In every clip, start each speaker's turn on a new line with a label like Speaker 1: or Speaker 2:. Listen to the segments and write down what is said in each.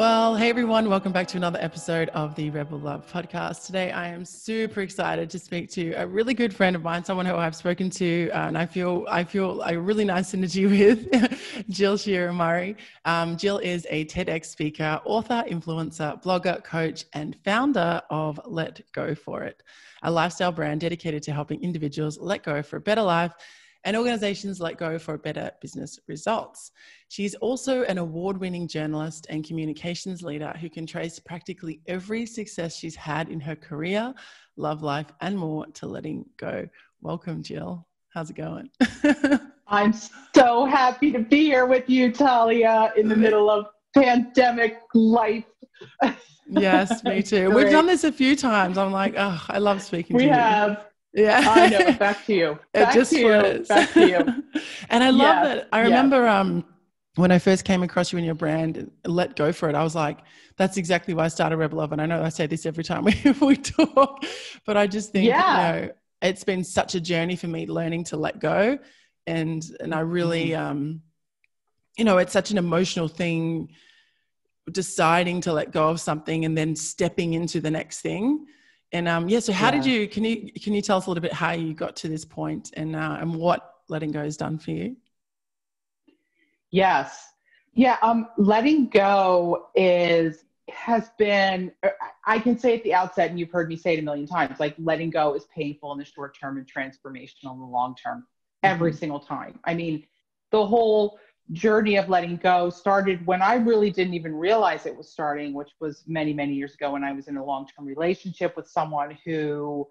Speaker 1: Well, hey everyone, welcome back to another episode of the Rebel Love podcast. Today I am super excited to speak to a really good friend of mine, someone who I've spoken to and I feel a really nice synergy with, Jill Sherer Murray. Jill is a TEDx speaker, author, influencer, blogger, coach, and founder of Let Go For It, a lifestyle brand dedicated to helping individuals let go for a better life and organizations let go for better business results. She's also an award-winning journalist and communications leader who can trace practically every success she's had in her career, love life, and more to letting go. Welcome, Jill. How's it going?
Speaker 2: I'm so happy to be here with you, Talia, in the middle of pandemic life.
Speaker 1: Yes, me too. We've done this a few times. I'm like, oh, I love speaking to you.
Speaker 2: We have.
Speaker 1: Yeah.
Speaker 2: I know. Back to you. Back to you.
Speaker 1: And I love that. I remember when I first came across you and your brand, Let Go For It, I was like, that's exactly why I started Rebel Love. And I know I say this every time we talk, but I just think, it's been such a journey for me learning to let go. And I really, it's such an emotional thing, deciding to let go of something and then stepping into the next thing. And so how did you, can you tell us a little bit how you got to this point and what letting go has done for you?
Speaker 2: Yes. Yeah. Letting go has been, I can say at the outset, and you've heard me say it a million times, like letting go is painful in the short term and transformational in the long term, every single time. I mean, the whole journey of letting go started when I really didn't even realize it was starting, which was many, many years ago when I was in a long-term relationship with someone who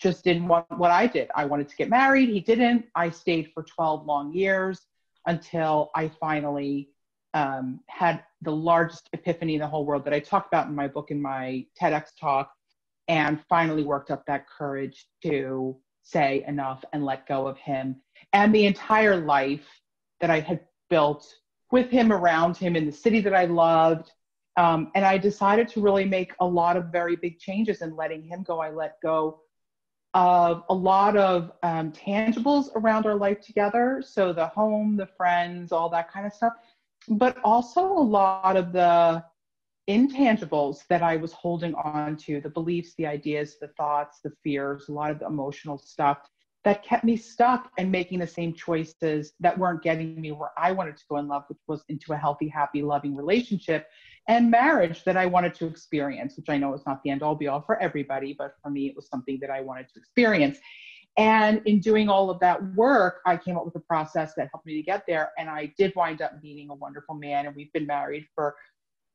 Speaker 2: just didn't want what I did. I wanted to get married. He didn't. I stayed for 12 long years until I finally had the largest epiphany in the whole world that I talk about in my book, in my TEDx talk, and finally worked up that courage to say enough and let go of him and the entire life that I had built with him, around him, in the city that I loved. And I decided to really make a lot of very big changes in letting him go. I let go of a lot of tangibles around our life together. So the home, the friends, all that kind of stuff, but also a lot of the intangibles that I was holding on to, the beliefs, the ideas, the thoughts, the fears, a lot of the emotional stuff that kept me stuck and making the same choices that weren't getting me where I wanted to go in love, which was into a healthy, happy, loving relationship and marriage that I wanted to experience, which I know is not the end all be all for everybody, but for me, it was something that I wanted to experience. And in doing all of that work, I came up with a process that helped me to get there. And I did wind up meeting a wonderful man, and we've been married for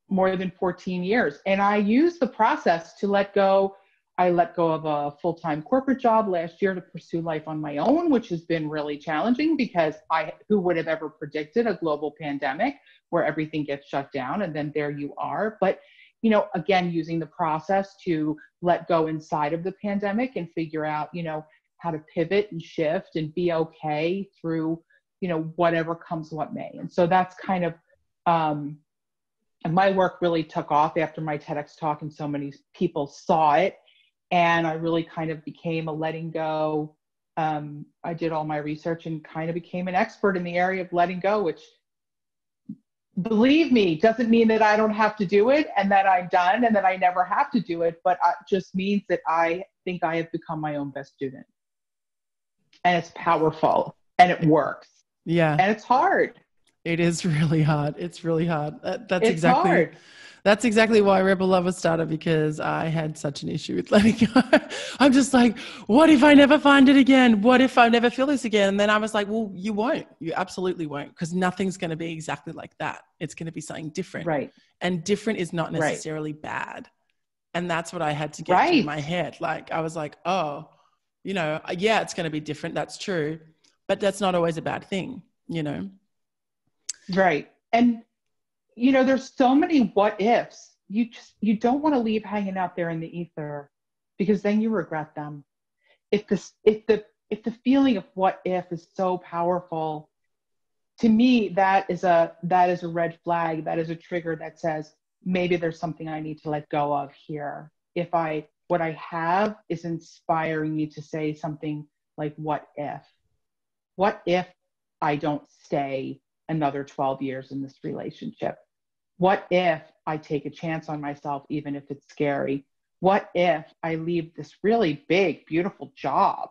Speaker 2: more than 14 years. And I used the process to let go. I let go of a full-time corporate job last year to pursue life on my own, which has been really challenging because who would have ever predicted a global pandemic where everything gets shut down and then there you are. But, again, using the process to let go inside of the pandemic and figure out, how to pivot and shift and be okay through, whatever comes what may. And so that's kind of, and my work really took off after my TEDx talk and so many people saw it. And I really kind of became a letting go. I did all my research and kind of became an expert in the area of letting go, which, believe me, doesn't mean that I don't have to do it and that I'm done and that I never have to do it, but it just means that I think I have become my own best student. And it's powerful and it works.
Speaker 1: Yeah.
Speaker 2: And it's hard.
Speaker 1: It is really hard. It's really hard.
Speaker 2: It's hard.
Speaker 1: That's exactly why Rebel Love was started, because I had such an issue with letting go. I'm just like, what if I never find it again? What if I never feel this again? And then I was like, well, you won't. You absolutely won't, because nothing's going to be exactly like that. It's going to be something different.
Speaker 2: Right.
Speaker 1: And different is not necessarily bad. And that's what I had to get through my head. Like, I was like, oh, it's going to be different. That's true. But that's not always a bad thing,
Speaker 2: Right. And there's so many what ifs. You don't want to leave hanging out there in the ether, because then you regret them. If the feeling of what if is so powerful, to me, that is a red flag. That is a trigger that says maybe there's something I need to let go of here. What I have is inspiring me to say something like, what if? What if I don't stay another 12 years in this relationship? What if I take a chance on myself, even if it's scary? What if I leave this really big, beautiful job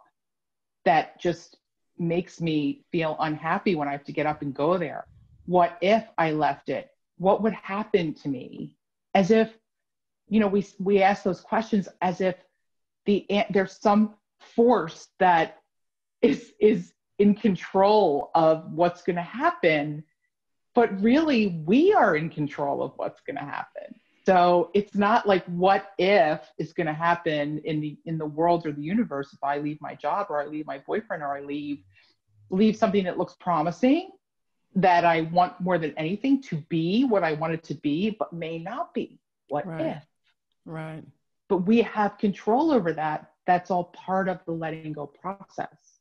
Speaker 2: that just makes me feel unhappy when I have to get up and go there? What if I left it? What would happen to me? As if, we ask those questions as if there's some force that is in control of what's going to happen, but really we are in control of what's going to happen. So it's not like what if is going to happen in the world or the universe if I leave my job, or I leave my boyfriend, or I leave something that looks promising, that I want more than anything to be what I want it to be, but may not be. What if?
Speaker 1: Right.
Speaker 2: But we have control over that. That's all part of the letting go process,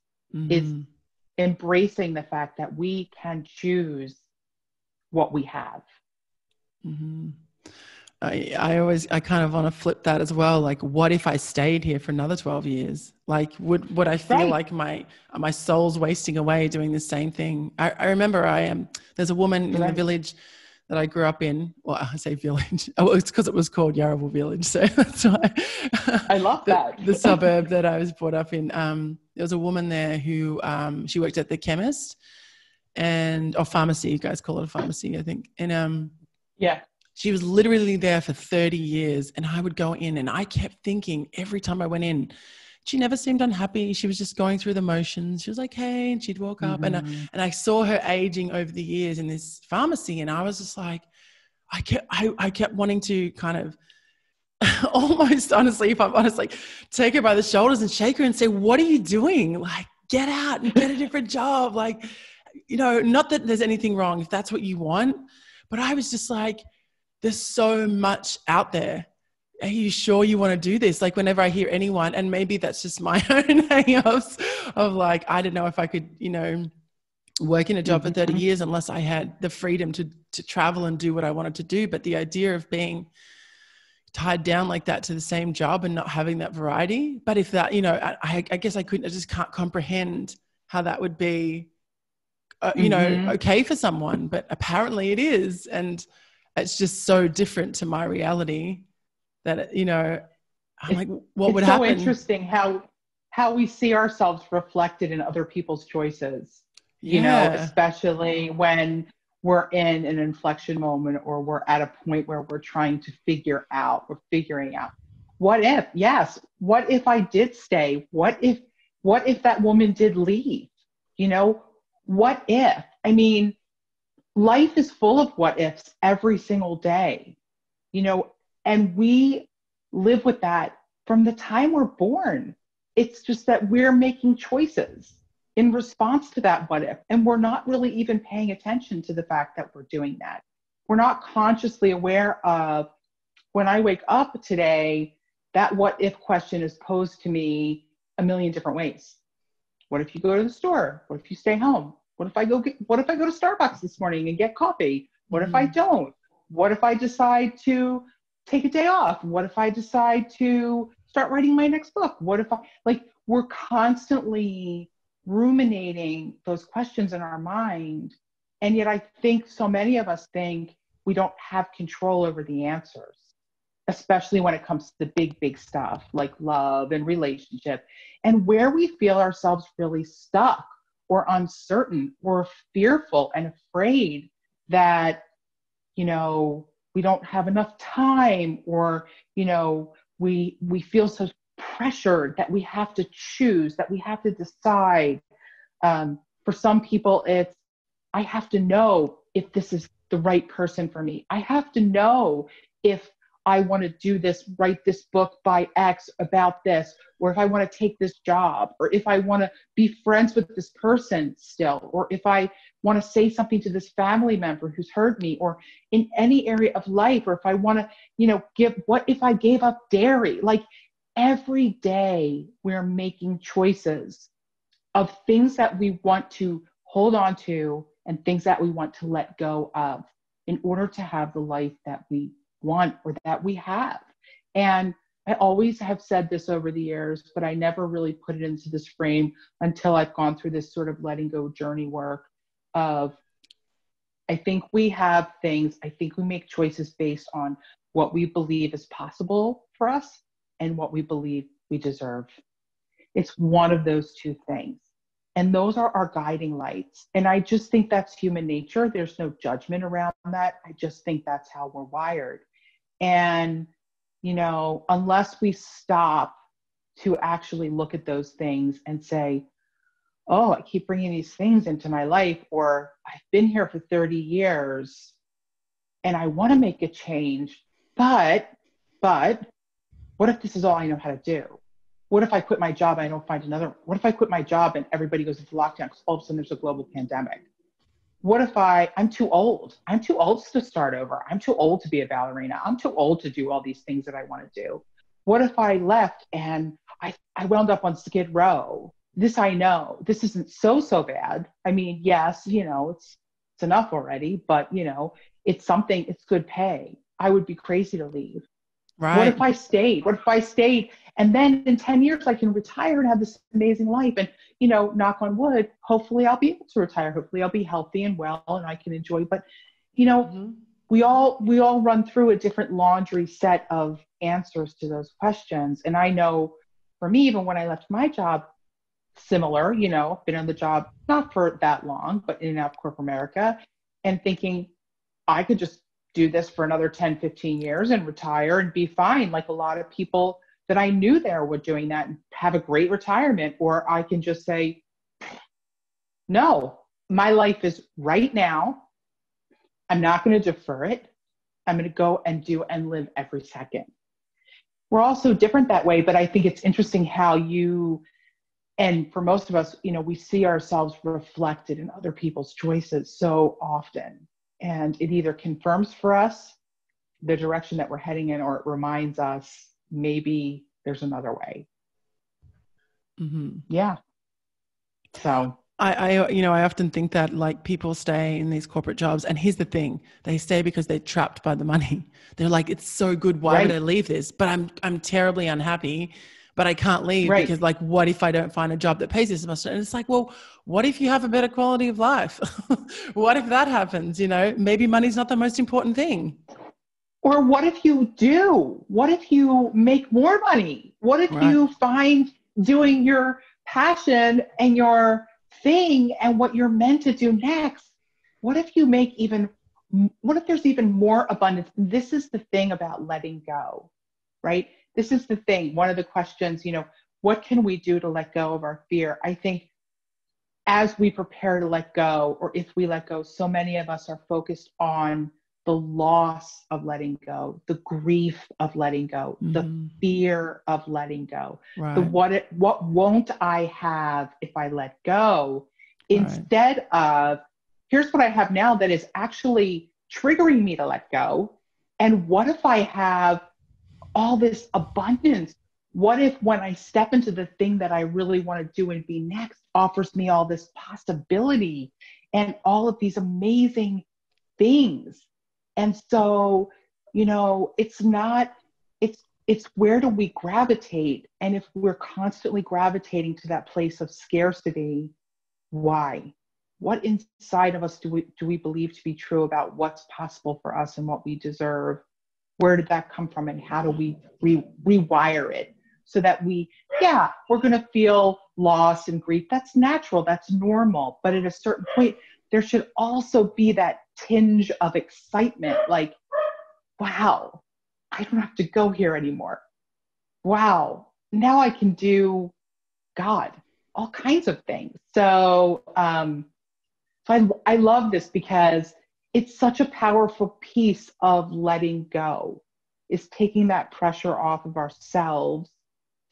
Speaker 2: is embracing the fact that we can choose what we have.
Speaker 1: I kind of want to flip that as well. Like, what if I stayed here for another 12 years? Like, would I feel like my soul's wasting away doing the same thing? I remember there's a woman in the village that I grew up in. Well, I say village. Oh, it's because it was called Yarraville Village. So that's why.
Speaker 2: I love that.
Speaker 1: The suburb that I was brought up in. There was a woman there who, she worked at the chemist or pharmacy. You guys call it a pharmacy, I think. And
Speaker 2: yeah.
Speaker 1: She was literally there for 30 years, and I would go in and I kept thinking every time I went in, she never seemed unhappy. She was just going through the motions. She was like, hey, and she'd walk up, and I saw her aging over the years in this pharmacy, and I was just like, I kept wanting to kind of almost, honestly, if I'm honest, like take her by the shoulders and shake her and say, what are you doing? Like, get out and get a different job. Like, not that there's anything wrong if that's what you want, but I was just like, there's so much out there. Are you sure you want to do this? Like, whenever I hear anyone, and maybe that's just my own hang-ups of like, I don't know if I could, work in a job for 30 years unless I had the freedom to travel and do what I wanted to do. But the idea of being tied down like that to the same job and not having that variety. But if that, I guess I just can't comprehend how that would be, okay for someone, but apparently it is. And it's just so different to my reality that, I'm like, what would happen?
Speaker 2: It's so interesting how we see ourselves reflected in other people's choices, especially when we're in an inflection moment, or we're at a point where we're trying to figuring out, what if, what if I did stay? What if that woman did leave? What if? I mean, life is full of what ifs every single day, and we live with that from the time we're born. It's just that we're making choices in response to that what if, and we're not really even paying attention to the fact that we're doing that. We're not consciously aware of, when I wake up today, that what if question is posed to me a million different ways. What if you go to the store? What if you stay home? What if I go to Starbucks this morning and get coffee? What if I don't? What if I decide to take a day off? What if I decide to start writing my next book? What if we're constantly ruminating those questions in our mind. And yet I think so many of us think we don't have control over the answers, especially when it comes to the big, big stuff like love and relationship, and where we feel ourselves really stuck or uncertain or fearful and afraid that, we don't have enough time, or, we feel so pressured that we have to choose, that we have to decide. For some people, it's, I have to know if this is the right person for me. I have to know if I want to do this, write this book by X about this, or if I want to take this job, or if I want to be friends with this person still, or if I want to say something to this family member who's hurt me, or in any area of life, or if I want to, what if I gave up dairy? Like, every day we're making choices of things that we want to hold on to and things that we want to let go of in order to have the life that we want or that we have. And I always have said this over the years, but I never really put it into this frame until I've gone through this sort of letting go journey work of I think we have things, I think we make choices based on what we believe is possible for us and what we believe we deserve. It's one of those two things. And those are our guiding lights. And I just think that's human nature. There's no judgment around that. I just think that's how we're wired. And, you know, unless we stop to actually look at those things and say, oh, I keep bringing these things into my life, or I've been here for 30 years and I want to make a change, but what if this is all I know how to do? What if I quit my job and I don't find another? What if I quit my job and everybody goes into lockdown because all of a sudden there's a global pandemic? What if I'm too old? I'm too old to start over. I'm too old to be a ballerina. I'm too old to do all these things that I want to do. What if I left and I wound up on Skid Row? This I know. This isn't so bad. I mean, yes, you know, it's enough already, but you know, it's something, it's good pay. I would be crazy to leave.
Speaker 1: Right.
Speaker 2: What if I stayed? What if I stayed? And then in 10 years, I can retire and have this amazing life. And, you know, knock on wood, hopefully I'll be able to retire. Hopefully I'll be healthy and well and I can enjoy. But, you know, we all run through a different laundry set of answers to those questions. And I know for me, even when I left my job, similar, you know, I've been on the job not for that long, but in and out of corporate America, and thinking I could just do this for another 10, 15 years and retire and be fine. Like a lot of people that I knew there were doing that and have a great retirement. Or I can just say, no, my life is right now. I'm not going to defer it. I'm going to go and do and live every second. We're all so different that way, but I think it's interesting how and for most of us, you know, we see ourselves reflected in other people's choices so often. And it either confirms for us the direction that we're heading in, or it reminds us maybe there's another way. Yeah. So
Speaker 1: I often think that like people stay in these corporate jobs, and here's the thing, they stay because they're trapped by the money. They're like, it's so good. Why would I leave this? But I'm terribly unhappy, but I can't leave because like, what if I don't find a job that pays this much? And it's like, well, what if you have a better quality of life? What if that happens? You know, maybe money's not the most important thing.
Speaker 2: Or what if you do? What if you make more money? What if you find doing your passion and your thing and what you're meant to do next? What if there's even more abundance? This is the thing about letting go, right? This is the thing. One of the questions, you know, what can we do to let go of our fear? I think as we prepare to let go, or if we let go, so many of us are focused on the loss of letting go, the grief of letting go, the fear of letting go, the what won't I have if I let go, instead of here's what I have now that is actually triggering me to let go. And what if I have all this abundance? What if when I step into the thing that I really want to do and be next offers me all this possibility and all of these amazing things? And so, you know, it's where do we gravitate? And if we're constantly gravitating to that place of scarcity, why? What inside of us do we believe to be true about what's possible for us and what we deserve? Where did that come from? And how do we rewire it so that we're going to feel loss and grief. That's natural. That's normal. But at a certain point, there should also be that tinge of excitement, like, wow, I don't have to go here anymore. Wow, now I can do God, all kinds of things. So, I love this because it's such a powerful piece of letting go, is taking that pressure off of ourselves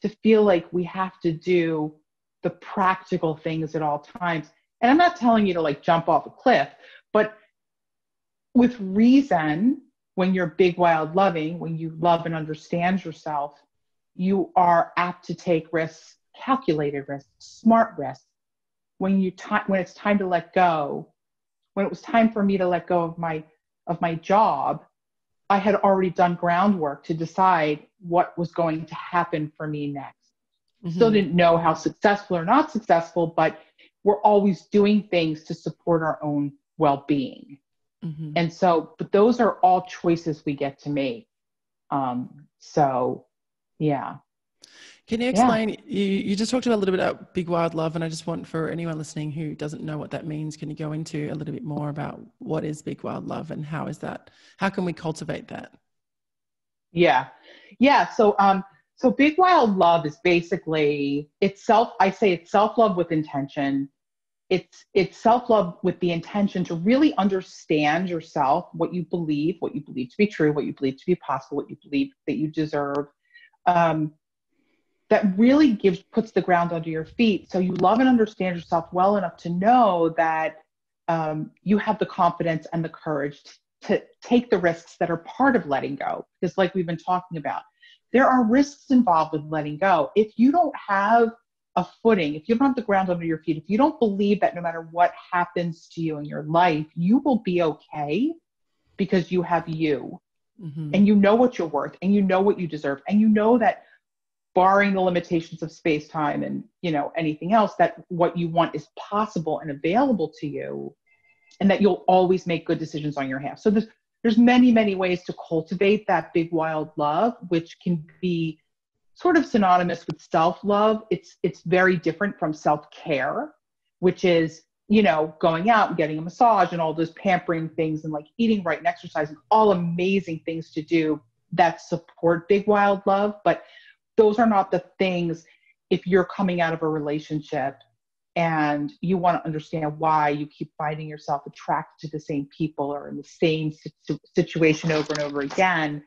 Speaker 2: to feel like we have to do the practical things at all times. And I'm not telling you to like jump off a cliff, but with reason, when you're big, wild, loving, when you love and understand yourself, you are apt to take risks, calculated risks, smart risks. When it's time to let go, when it was time for me to let go of my job, I had already done groundwork to decide what was going to happen for me next. Mm-hmm. Still didn't know how successful or not successful, but we're always doing things to support our own well-being.
Speaker 1: Mm-hmm.
Speaker 2: And so, but those are all choices we get to make. So yeah.
Speaker 1: Can you
Speaker 2: Yeah.
Speaker 1: explain, you just talked about a little bit about big wild love, and I just want, for anyone listening who doesn't know what that means, can you go into a little bit more about what is big wild love and how can we cultivate that?
Speaker 2: Yeah. Yeah. So big wild love is basically I say it's self-love with intention. It's self-love with the intention to really understand yourself, what you believe to be true, what you believe to be possible, what you believe that you deserve. Um, that really puts the ground under your feet. So you love and understand yourself well enough to know that you have the confidence and the courage to take the risks that are part of letting go. Because like we've been talking about, there are risks involved with letting go. If you don't have a footing, if you don't have the ground under your feet, if you don't believe that no matter what happens to you in your life, you will be okay because you have you.
Speaker 1: Mm-hmm.
Speaker 2: And you know what you're worth, and you know what you deserve, and you know that barring the limitations of space, time, and anything else, that what you want is possible and available to you, and that you'll always make good decisions on your behalf. So there's many, many ways to cultivate that big wild love, which can be sort of synonymous with self-love. It's very different from self-care, which is going out and getting a massage and all those pampering things, and like eating right and exercising, all amazing things to do that support big wild love. But those are not the things, if you're coming out of a relationship and you want to understand why you keep finding yourself attracted to the same people or in the same situation over and over again.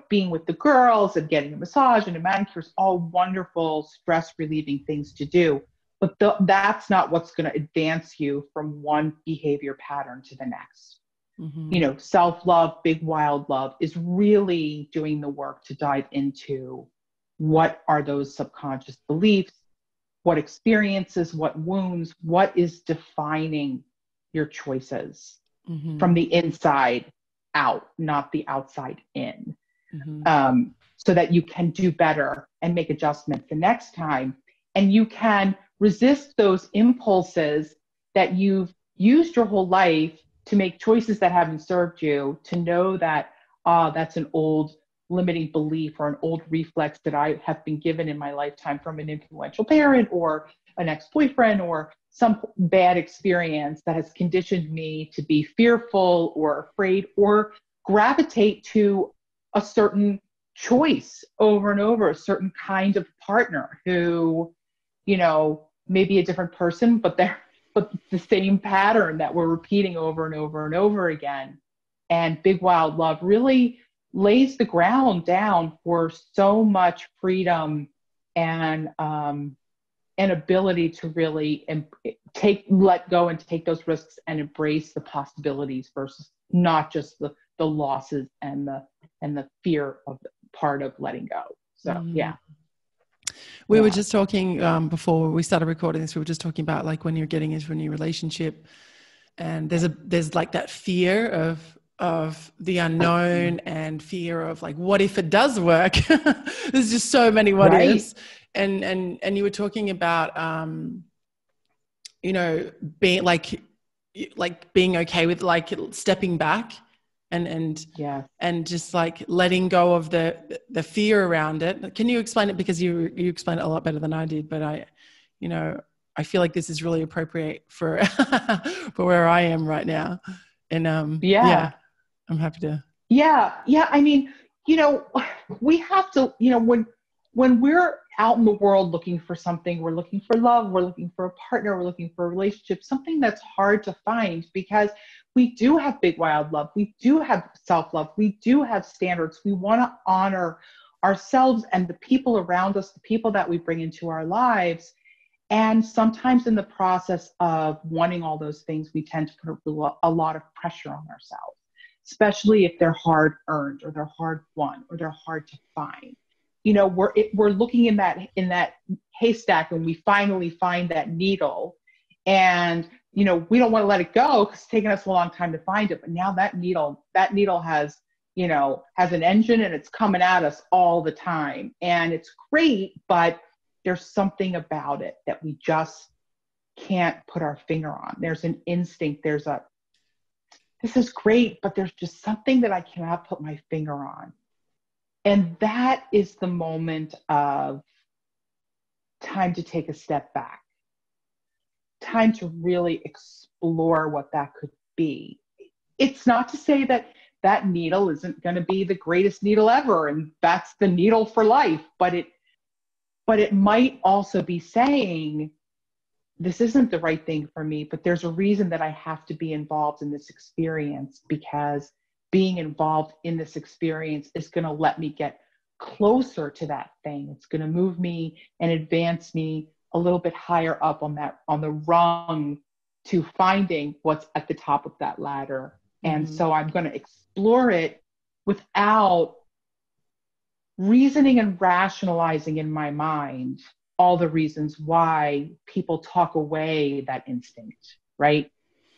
Speaker 2: Being with the girls and getting a massage and a manicure is all wonderful, stress relieving things to do. But that's not what's going to advance you from one behavior pattern to the next.
Speaker 1: Mm-hmm.
Speaker 2: Self-love, big wild love is really doing the work to dive into what are those subconscious beliefs, what experiences, what wounds, what is defining your choices
Speaker 1: Mm-hmm.
Speaker 2: from the inside out, not the outside in.
Speaker 1: Mm-hmm.
Speaker 2: So that you can do better and make adjustments the next time. And you can resist those impulses that you've used your whole life to make choices that haven't served you, to know that, that's an old limiting belief or an old reflex that I have been given in my lifetime from an influential parent or an ex-boyfriend or some bad experience that has conditioned me to be fearful or afraid or gravitate to a certain choice over and over, a certain kind of partner who, may be a different person, but the same pattern that we're repeating over and over and over again. And big wild love really lays the ground down for so much freedom and ability to really let go and take those risks and embrace the possibilities versus not just the losses and the fear of the part of letting go. So yeah.
Speaker 1: We were just talking before we started recording this. We were just talking about like when you're getting into a new relationship, and there's like that fear of the unknown and fear of like, what if it does work? There's just so many what ifs. And you were talking about being being okay with like stepping back and just like letting go of the fear around it. Can you explain it? Because you explained it a lot better than I did, but I feel like this is really appropriate for for where I am right now. And I'm happy to.
Speaker 2: Yeah. I mean, we have to, when we're out in the world looking for something, we're looking for love, we're looking for a partner, we're looking for a relationship, something that's hard to find, because we do have big wild love. We do have self-love. We do have standards. We want to honor ourselves and the people around us, the people that we bring into our lives. And sometimes in the process of wanting all those things, we tend to put a lot of pressure on ourselves, especially if they're hard earned or they're hard won or they're hard to find. We're looking in that haystack and we finally find that needle, and we don't want to let it go because it's taken us a long time to find it. But now that needle has an engine and it's coming at us all the time, and it's great, but there's something about it that we just can't put our finger on. There's an instinct. There's this is great, but there's just something that I cannot put my finger on. And that is the moment of time to take a step back, time to really explore what that could be. It's not to say that that needle isn't going to be the greatest needle ever, and that's the needle for life, but it might also be saying, this isn't the right thing for me, but there's a reason that I have to be involved in this experience, because being involved in this experience is going to let me get closer to that thing. It's going to move me and advance me a little bit higher up on the rung to finding what's at the top of that ladder. Mm-hmm. And so I'm going to explore it without reasoning and rationalizing in my mind all the reasons why people talk away that instinct, right?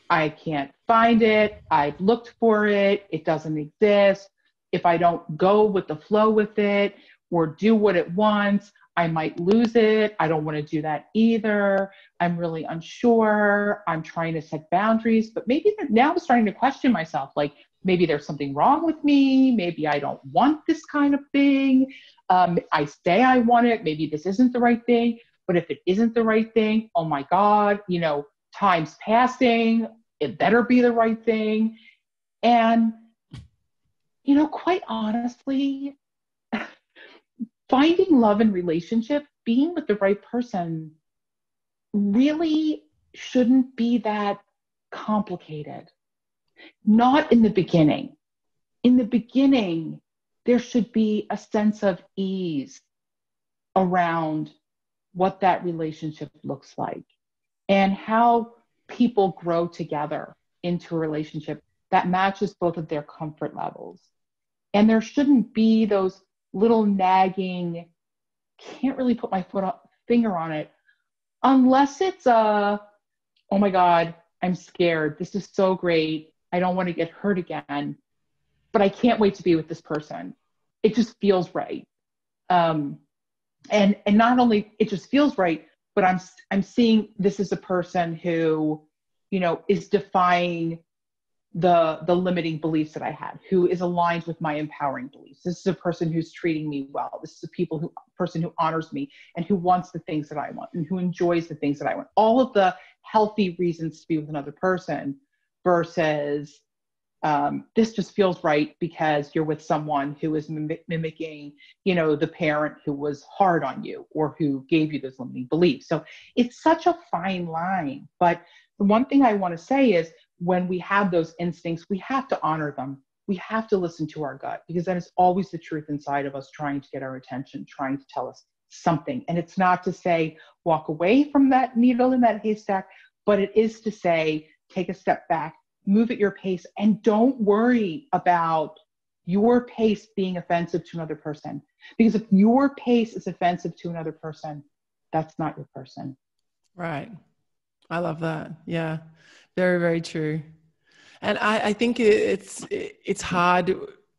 Speaker 2: I can't find it. I've looked for it. It doesn't exist. If I don't go with the flow with it or do what it wants, I might lose it. I don't want to do that either. I'm really unsure. I'm trying to set boundaries, but maybe now I'm starting to question myself. Like, maybe there's something wrong with me. Maybe I don't want this kind of thing. I say I want it. Maybe this isn't the right thing. But if it isn't the right thing, oh my God, time's passing. It better be the right thing. And, quite honestly, finding love and relationship, being with the right person, really shouldn't be that complicated. Not in the beginning. In the beginning, there should be a sense of ease around what that relationship looks like and how people grow together into a relationship that matches both of their comfort levels. And there shouldn't be those little nagging, can't really put my finger on it, unless it's oh my God, I'm scared. This is so great. I don't want to get hurt again, but I can't wait to be with this person. It just feels right. And not only it just feels right, but I'm seeing this is a person who, is defying the limiting beliefs that I had, who is aligned with my empowering beliefs. This is a person who's treating me well. This is a person who honors me and who wants the things that I want and who enjoys the things that I want. All of the healthy reasons to be with another person versus this just feels right because you're with someone who is mimicking, the parent who was hard on you or who gave you those limiting beliefs. So it's such a fine line. But the one thing I want to say is when we have those instincts, we have to honor them. We have to listen to our gut, because that is always the truth inside of us trying to get our attention, trying to tell us something. And it's not to say walk away from that needle in that haystack, but it is to say take a step back, move at your pace, and don't worry about your pace being offensive to another person. Because if your pace is offensive to another person, that's not your person.
Speaker 1: Right. I love that. Yeah. Very, very true. And I think it's hard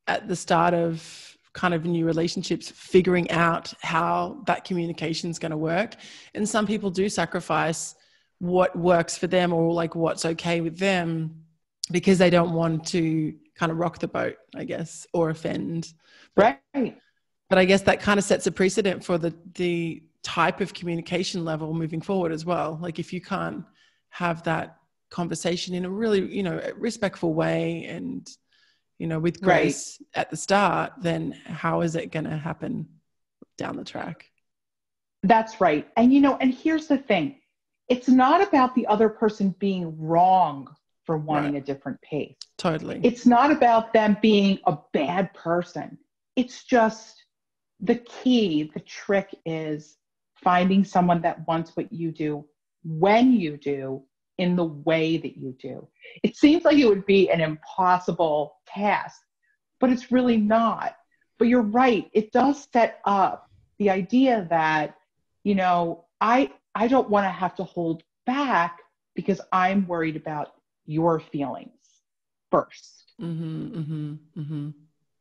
Speaker 1: at the start of kind of new relationships, figuring out how that communication is going to work. And some people do sacrifice what works for them or like what's okay with them because they don't want to kind of rock the boat, I guess, or offend.
Speaker 2: Right.
Speaker 1: But I guess that kind of sets a precedent for the type of communication level moving forward as well. Like if you can't have that conversation in a really, respectful way and, with grace at the start, then how is it going to happen down the track?
Speaker 2: That's right. And, and here's the thing. It's not about the other person being wrong for wanting a different pace.
Speaker 1: Totally.
Speaker 2: It's not about them being a bad person. It's just the key, the trick is finding someone that wants what you do, when you do, in the way that you do. It seems like it would be an impossible task, but it's really not. But you're right. It does set up the idea that, I don't want to have to hold back because I'm worried about your feelings first.
Speaker 1: Mm-hmm, mm-hmm, mm-hmm.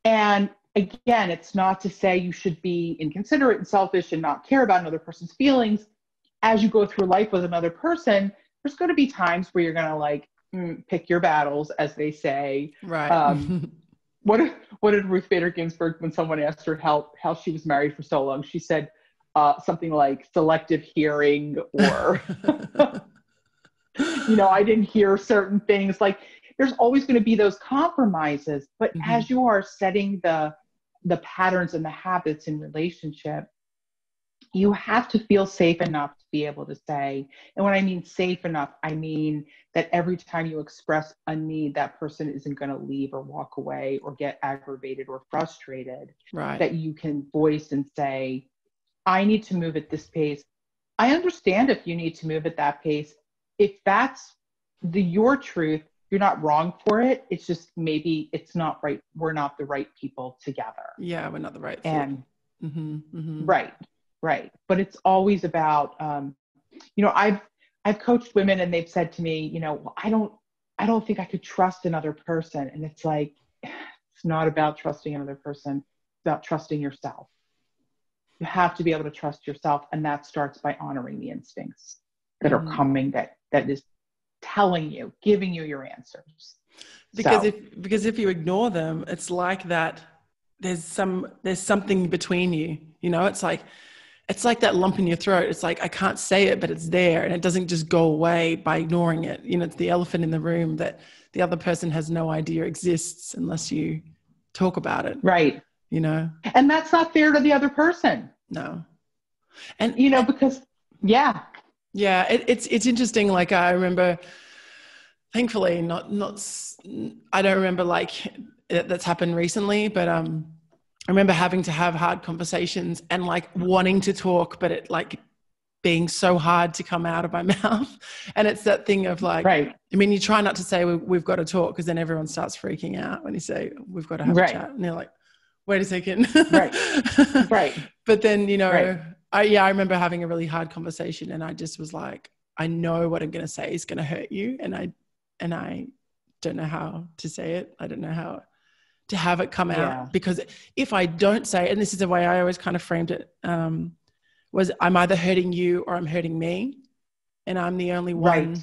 Speaker 2: And again, it's not to say you should be inconsiderate and selfish and not care about another person's feelings. As you go through life with another person, there's going to be times where you're going to pick your battles, as they say.
Speaker 1: Right.
Speaker 2: What did Ruth Bader Ginsburg, when someone asked her how she was married for so long, she said something like selective hearing, or, I didn't hear certain things. Like, there's always going to be those compromises, but as you are setting the patterns and the habits in relationship, you have to feel safe enough to be able to say, and when I mean safe enough, I mean that every time you express a need, that person isn't going to leave or walk away or get aggravated or frustrated.
Speaker 1: Right.
Speaker 2: That you can voice and say, I need to move at this pace. I understand if you need to move at that pace. If that's your truth, you're not wrong for it. It's just, maybe it's not right. We're not the right people together.
Speaker 1: Yeah, we're not the right fit.
Speaker 2: And right. But it's always about, I've coached women and they've said to me, I don't think I could trust another person. And it's like, it's not about trusting another person. It's about trusting yourself. You have to be able to trust yourself. And that starts by honoring the instincts that are coming, that is telling you, giving you your answers.
Speaker 1: Because if you ignore them, it's like that there's something between you, it's like that lump in your throat. It's like, I can't say it, but it's there, and it doesn't just go away by ignoring it. It's the elephant in the room that the other person has no idea exists unless you talk about it.
Speaker 2: Right. And that's not fair to the other person.
Speaker 1: No. And
Speaker 2: because
Speaker 1: yeah, it's interesting. Like, I remember, thankfully, not I don't remember like that's happened recently, but I remember having to have hard conversations and like wanting to talk, but it like being so hard to come out of my mouth. And it's that thing of like,
Speaker 2: right.
Speaker 1: I mean, you try not to say we've got to talk, because then everyone starts freaking out when you say we've got to have a chat, and they're like, wait a second.
Speaker 2: Right.
Speaker 1: But then, I remember having a really hard conversation, and I just was like, I know what I'm going to say is going to hurt you. And I don't know how to say it. I don't know how to have it come out, because if I don't say it, and this is the way I always kind of framed it, was I'm either hurting you or I'm hurting me. And I'm the only one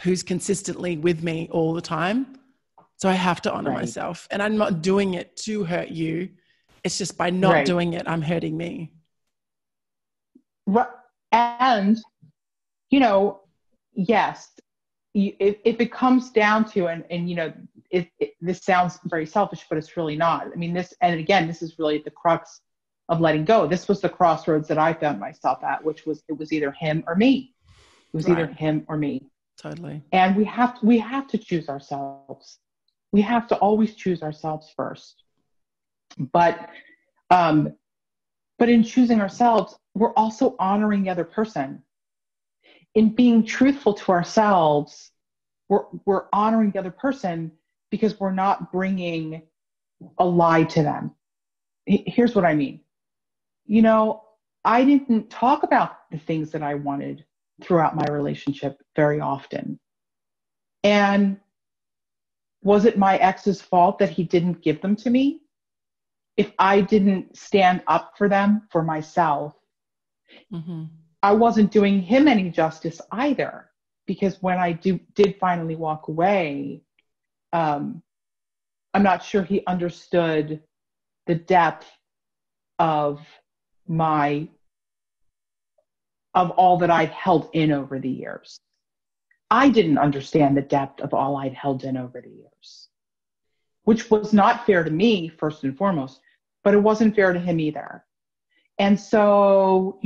Speaker 1: who's consistently with me all the time. So I have to honor myself, and I'm not doing it to hurt you. It's just by not doing it, I'm hurting me.
Speaker 2: And, yes, if it comes down to, and this sounds very selfish, but it's really not. I mean, this is really the crux of letting go. This was the crossroads that I found myself at, which was, it was either him or me. It was either him or me.
Speaker 1: Totally.
Speaker 2: And we have to choose ourselves. We have to always choose ourselves first. But in choosing ourselves, we're also honoring the other person. In being truthful to ourselves, we're honoring the other person, because we're not bringing a lie to them. Here's what I mean. I didn't talk about the things that I wanted throughout my relationship very often. And was it my ex's fault that he didn't give them to me? If I didn't stand up for them, for myself, I wasn't doing him any justice either. Because when I did finally walk away, I'm not sure he understood the depth of all that I'd held in over the years. I didn't understand the depth of all I'd held in over the years, which was not fair to me, first and foremost, but it wasn't fair to him either. And so,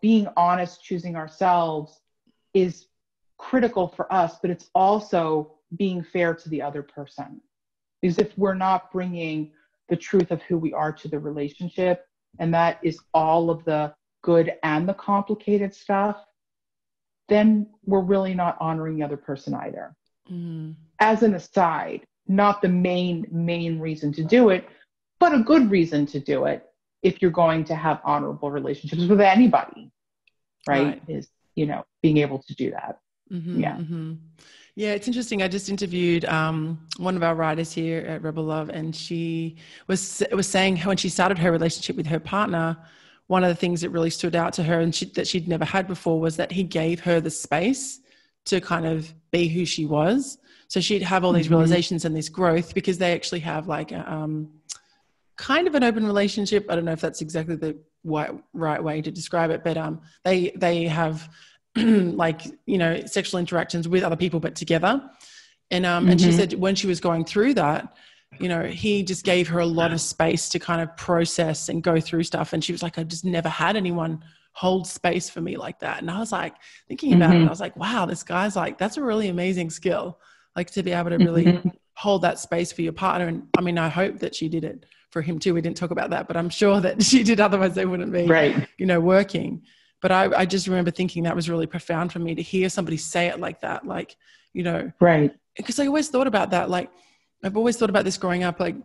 Speaker 2: being honest, choosing ourselves is critical for us, but it's also being fair to the other person. Because if we're not bringing the truth of who we are to the relationship, and that is all of the good and the complicated stuff, then we're really not honoring the other person either. As an aside, not the main reason to do it, but a good reason to do it if you're going to have honorable relationships with anybody, right? Is, being able to do that. Yeah,
Speaker 1: it's interesting. I just interviewed one of our writers here at Rebel Love, and she was saying how when she started her relationship with her partner, one of the things that really stood out to her and that she'd never had before was that he gave her the space to kind of be who she was. So she'd have all these realizations and this growth, because they actually have like a, kind of an open relationship. I don't know if that's exactly the right way to describe it, but they have like, you know, sexual interactions with other people, but together. And she said when she was going through that, you know, he just gave her a lot of space to kind of process and go through stuff. And she was like, I just never had anyone hold space for me like that. And I was like, thinking about it, I was like, wow, this guy's like, that's a really amazing skill, like to be able to really hold that space for your partner. And I mean, I hope that she did it for him too. We didn't talk about that, but I'm sure that she did. Otherwise they wouldn't be, you know, working. But I just remember thinking that was really profound for me to hear somebody say it like that. Like, you know, because I always thought about that. Like, I've always thought about this growing up, like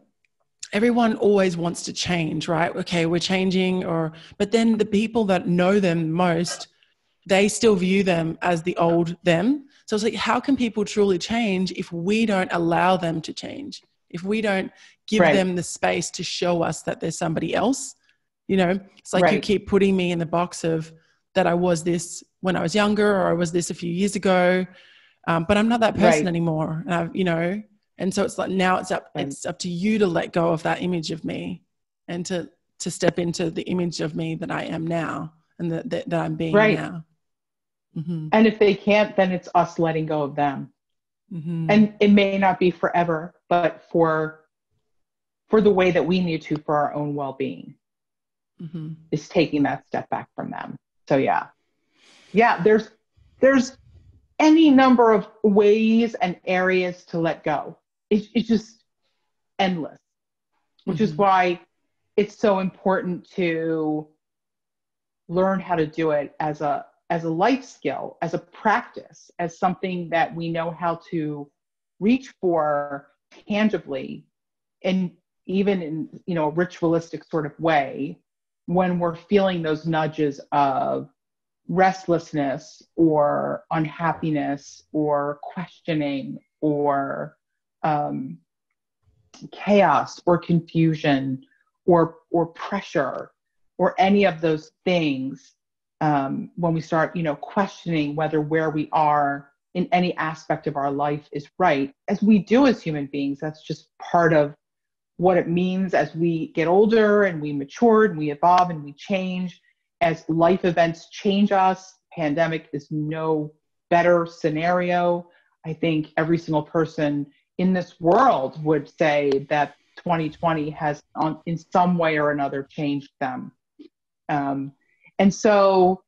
Speaker 1: everyone always wants to change, right? Okay, we're changing, but then the people that know them most, they still view them as the old them. So it's like, how can people truly change if we don't allow them to change? If we don't give them the space to show us that there's somebody else, you know, it's like you keep putting me in the box of that I was this when I was younger, or I was this a few years ago, but I'm not that person anymore. And I've, you know, and so it's like, now it's up to you to let go of that image of me and to step into the image of me that I am now and that I'm being now.
Speaker 2: And if they can't, then it's us letting go of them. And it may not be forever, but for the way that we need to for our own well-being is taking that step back from them. So there's any number of ways and areas to let go. It's just endless, which is why it's so important to learn how to do it as a life skill, as a practice, as something that we know how to reach for tangibly, and even in, you know, a ritualistic sort of way, when we're feeling those nudges of restlessness or unhappiness or questioning or chaos or confusion or pressure or any of those things. When we start, you know, questioning where we are in any aspect of our life is right, as we do as human beings, that's just part of what it means as we get older and we mature and we evolve and we change. As life events change us, pandemic is no better scenario. I think every single person in this world would say that 2020 has in some way or another changed them. And so,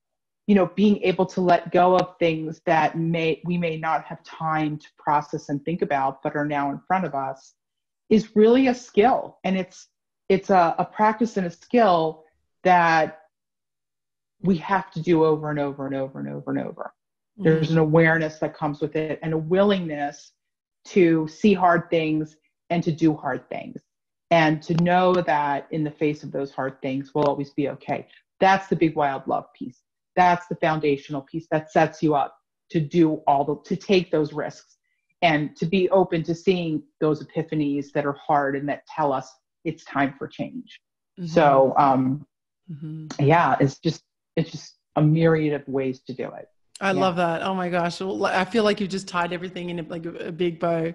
Speaker 2: you know, being able to let go of things that we may not have time to process and think about, but are now in front of us, is really a skill. And it's a practice and a skill that we have to do over and over and over and over and over. There's an awareness that comes with it, and a willingness to see hard things and to do hard things, and to know that in the face of those hard things, we'll always be okay. That's the big wild love piece. That's the foundational piece that sets you up to do to take those risks and to be open to seeing those epiphanies that are hard and that tell us it's time for change. So, it's just a myriad of ways to do it.
Speaker 1: I love that. Oh my gosh. Well, I feel like you've just tied everything in like a big bow.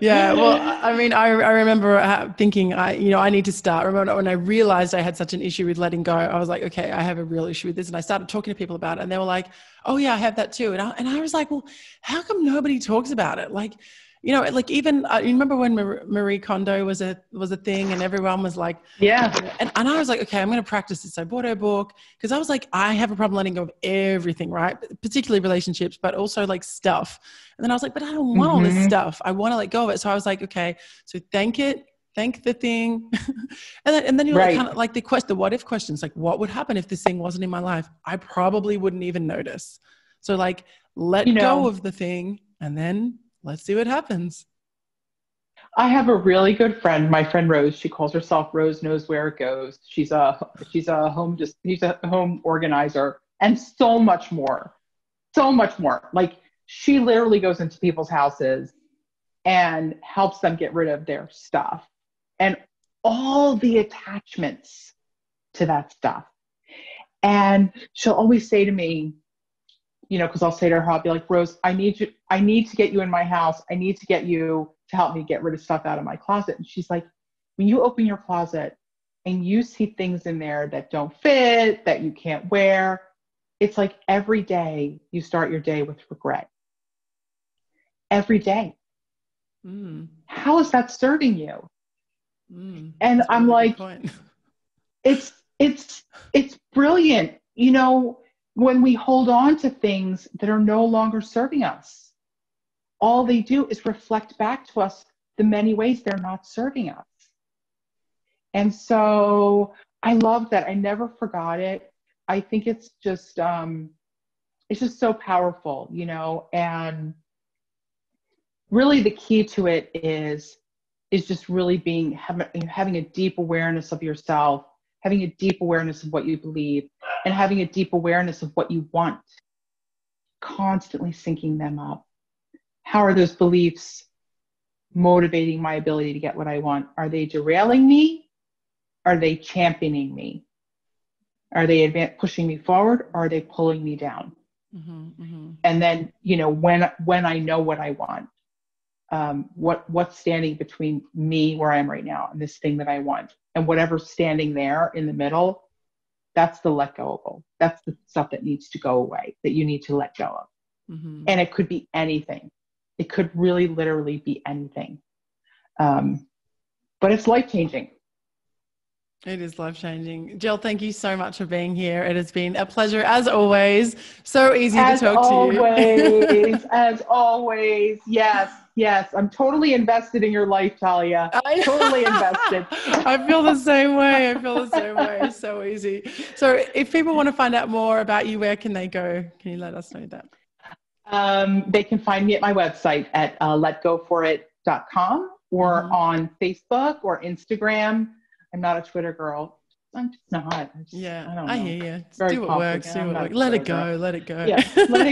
Speaker 1: Yeah. Well, I mean, I remember thinking, I need to start. I remember when I realized I had such an issue with letting go, I was like, okay, I have a real issue with this. And I started talking to people about it, and they were like, oh yeah, I have that too. And I was like, well, how come nobody talks about it? Like, you know, like even, you remember when Marie Kondo was a thing, and everyone was like, and I was like, okay, I'm going to practice this. I bought her book because I was like, I have a problem letting go of everything, right? Particularly relationships, but also like stuff. And then I was like, but I don't want all this stuff. I want to let go of it. So I was like, okay, so thank the thing. and then you're like, kind of like the what if questions, like what would happen if this thing wasn't in my life? I probably wouldn't even notice. So like, let go of the thing, and then let's see what happens.
Speaker 2: I have a really good friend, my friend Rose. She calls herself Rose Knows Where It Goes. She's a home organizer, and so much more. Like, she literally goes into people's houses and helps them get rid of their stuff and all the attachments to that stuff. And she'll always say to me, because I'll say to her, I'll be like, Rose, I need to get you in my house. I need to get you to help me get rid of stuff out of my closet. And she's like, when you open your closet and you see things in there that don't fit, that you can't wear, it's like every day you start your day with regret. Every day. How is that serving you? And I'm like, it's brilliant. When we hold on to things that are no longer serving us, all they do is reflect back to us the many ways they're not serving us. And so I love that. I never forgot it. I think it's just so powerful, and really the key to it is just really having a deep awareness of yourself, having a deep awareness of what you believe, and having a deep awareness of what you want, constantly syncing them up. How are those beliefs motivating my ability to get what I want? Are they derailing me? Are they championing me? Are they pushing me forward? Or are they pulling me down? And then, when I know what I want, what's standing between me where I am right now and this thing that I want, and whatever's standing there in the middle, that's the let go. That's the stuff that needs to go away, that you need to let go of. And it could be anything. It could really literally be anything. But it's life-changing.
Speaker 1: It is life-changing. Jill, thank you so much for being here. It has been a pleasure as always. So easy to talk to you.
Speaker 2: As always. Yes. I'm totally invested in your life, Talia. Totally invested.
Speaker 1: I feel the same way. It's so easy. So if people want to find out more about you, where can they go? Can you let us know that?
Speaker 2: They can find me at my website at letgoforit.com or on Facebook or Instagram. I'm not a Twitter girl. I'm just not. I don't know.
Speaker 1: I hear you. Do what works. Let it go.
Speaker 2: Yeah, let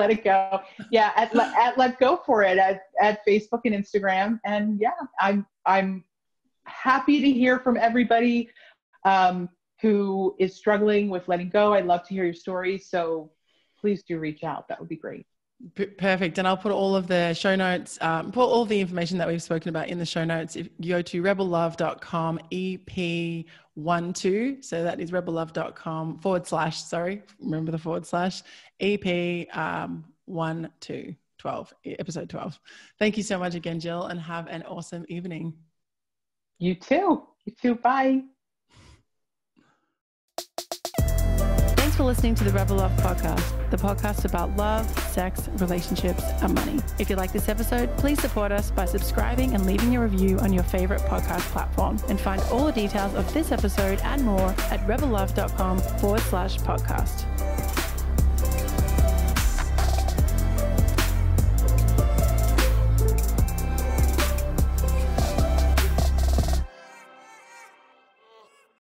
Speaker 2: it go. Yeah, at Let Go For It at Facebook and Instagram. And yeah, I'm happy to hear from everybody who is struggling with letting go. I'd love to hear your stories. So please do reach out. That would be great.
Speaker 1: Perfect. And I'll put all of the show notes, put all the information that we've spoken about in the show notes. If you go to rebellove.com, EP12, so that is rebellove.com / remember the / EP12, episode 12. Thank you so much again, Jill, and have an awesome evening.
Speaker 2: You too. Bye.
Speaker 1: Thanks for listening to the Rebel Love podcast, the podcast about love, sex, relationships, and money. If you like this episode, please support us by subscribing and leaving a review on your favorite podcast platform. And find all the details of this episode and more at rebellove.com / podcast.